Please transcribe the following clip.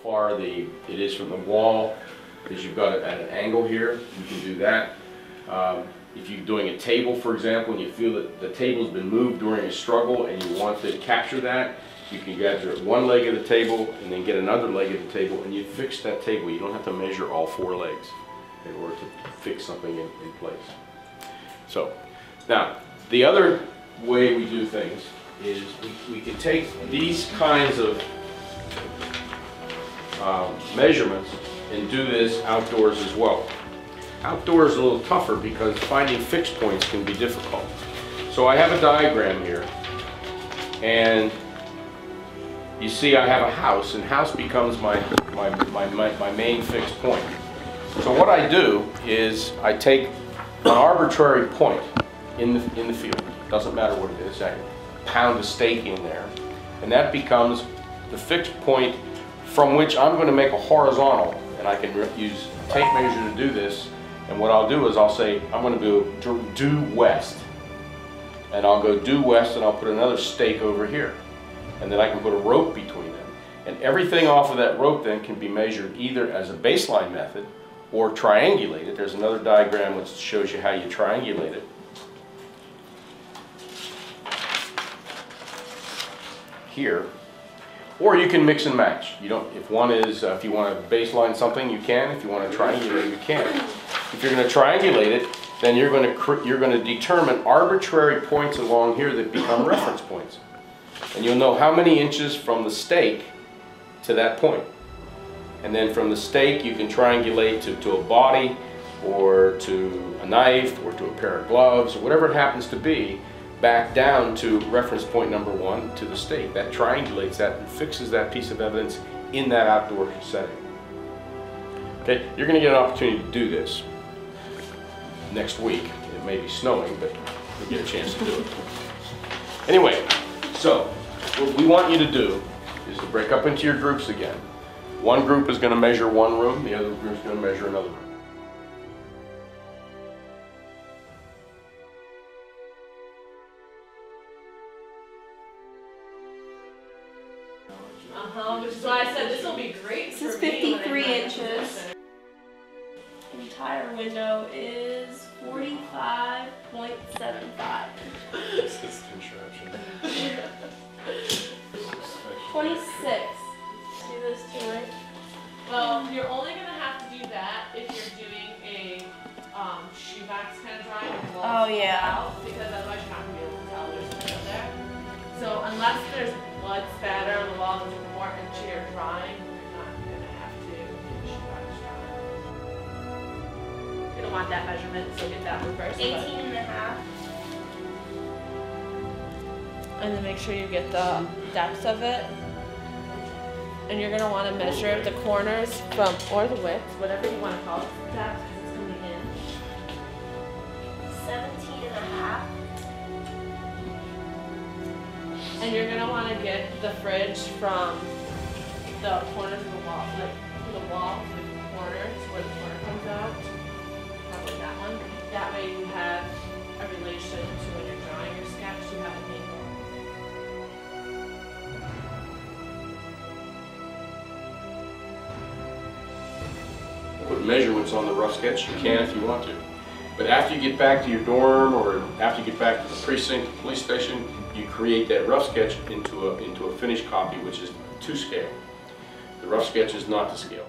far it is from the wall, because you've got it at an angle here. You can do that. If you're doing a table, for example, and you feel that the table's been moved during a struggle and you want to capture that, you can gather one leg of the table and then get another leg of the table, and you fix that table. You don't have to measure all 4 legs in order to fix something in place. So, now, the other way we do things is we can take these kinds of measurements and do this outdoors as well. Outdoors is a little tougher because finding fixed points can be difficult. So I have a diagram here, and you see I have a house, and house becomes my main fixed point. So what I do is I take an arbitrary point in the field. Doesn't matter what it is. I pound a stake in there, and that becomes the fixed point from which I'm going to make a horizontal, and I can use a tape measure to do this. And what I'll do is I'll say I'm going to go due west, and I'll go due west, and I'll put another stake over here, and then I can put a rope between them, and everything off of that rope then can be measured either as a baseline method or triangulated. There's another diagram which shows you how you triangulate it. Here, or you can mix and match. You don't. If one is, if you want to baseline something, you can. If you want to triangulate, you can. If you're going to triangulate it, then you're going to determine arbitrary points along here that become reference points, and you'll know how many inches from the stake to that point. And then from the stake, you can triangulate to a body, or to a knife, or to a pair of gloves, or whatever it happens to be, back down to reference point number 1 to the stake. That triangulates that and fixes that piece of evidence in that outdoor setting. Okay, you're going to get an opportunity to do this next week. It may be snowing, but you'll get a chance to do it. Anyway, so what we want you to do is to break up into your groups again. One group is going to measure one room, the other group is going to measure another room. Which is why I said this will be great. This is 53 inches. The entire window is 45.75. This is construction. 26. Do this too, right? Well, you're only going to have to do that if you're doing a shoebox kind of drawing. Oh, yeah. Out, because otherwise you're not going to be able to tell there's a window there. So unless there's blood spatter on the wall that's important to your drawing, you're not going to have to do a shoebox drawing. You're going to want that measurement, so get that one first. 18.5. And then make sure you get the depth of it. And you're going to want to measure the corners from, or the width, whatever you want to call it, depth, because it's coming in. 17.5. And you're going to want to get the fridge from the corners of the wall, like from the wall to the corners where the corner comes out. Probably that one. That way you have a relation to when you're drawing your sketch, you have an angle. Put measurements on the rough sketch, you can if you want to. But after you get back to your dorm, or after you get back to the precinct, the police station, you create that rough sketch into a finished copy, which is to scale. The rough sketch is not to scale.